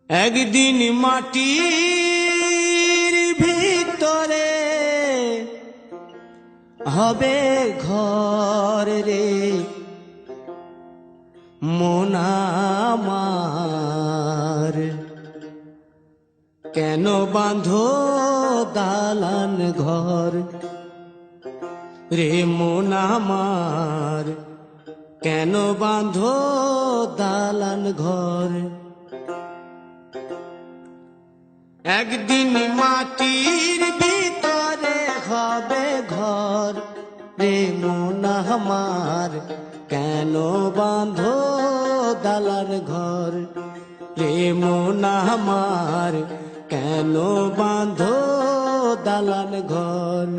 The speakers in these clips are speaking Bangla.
একদিন মাটির ভিতরে হবে ঘর রে মন আমার, কেন বাঁধো দালান ঘর রে মন আমার, কেন বাঁধো দালান ঘর। একদিন মাটির ভিতরে হবে ঘর রে মন আমার, কেন বাঁধো দালান ঘর রে মন আমার, কেন বাঁধো দালান ঘর।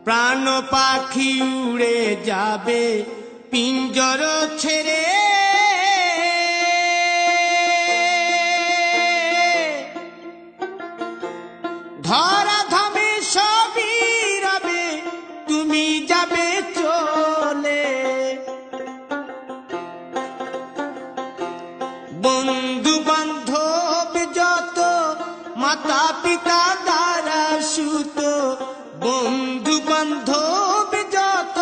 প্রাণ পাখি উড়ে যাবে পিঞ্জর ছেড়ে, ধরা ধামে সবই রবে তুমি যাবে চলে। বন্ধু বান্ধব যত মাতা পিতা দ্বারা সুত, বন্ধু বান্ধব যত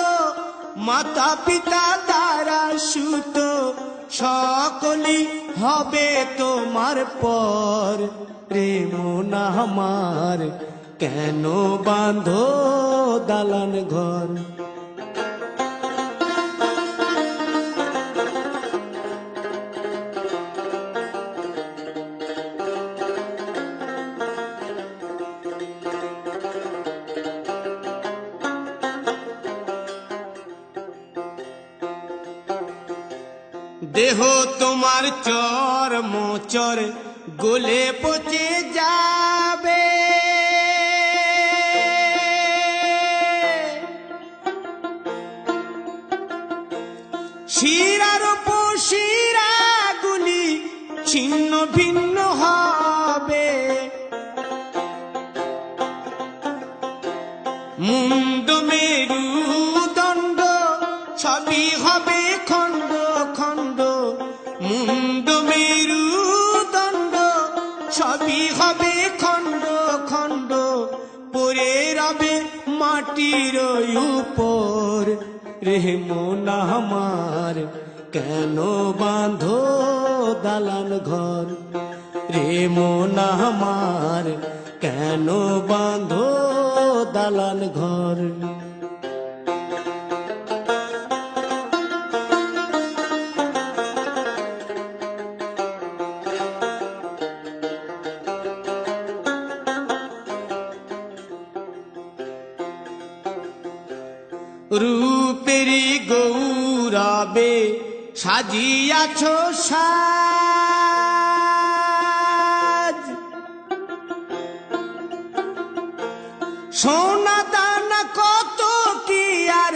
মাতা পিতা দ্বারা সুত, সকলই হবে তোমার পর রে মন আমার, কেন বাঁধো দালান ঘর। দেহ তোমার চর মোচর গলে পচে যাবে, শিরার শিরা গুলি ছিন্ন ভিন্ন হবে, মুন্ড মেরুদণ্ড সবই হবে খণ্ড খণ্ড, মুন্ড মেরুদণ্ড সবই হবে খণ্ড খণ্ড, পড়ে রবে মাটির উপর রে মন আমার, কেন বাঁধো দালান ঘর রে মন আমার, কেন বাঁধো দালান ঘর। রূপেরি গৌরবে সাজিয়াছ সাজ, সোনা দানা কত কি আর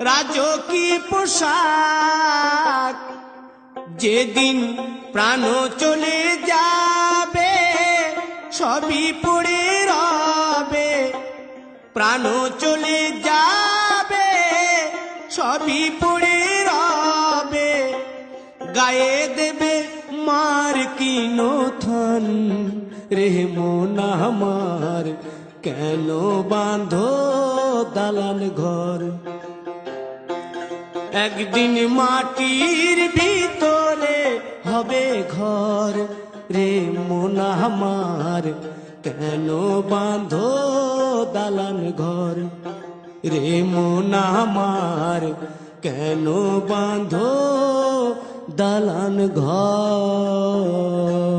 রাজকী পোশাক, যেদিন প্রাণ চলে যাবে সবই পড়ে রবে, প্রাণ চলে যাবে সবই পড়ে রবে, গায়ে দেবে মার কিনো থন রে মন আমার, কেন বাঁধো দালান ঘর। একদিন মাটির ভিতরে হবে ঘর রে মন আমার, কেন বাঁধো দালান ঘর রে মন আমার, কেন বাঁধো দালান ঘর।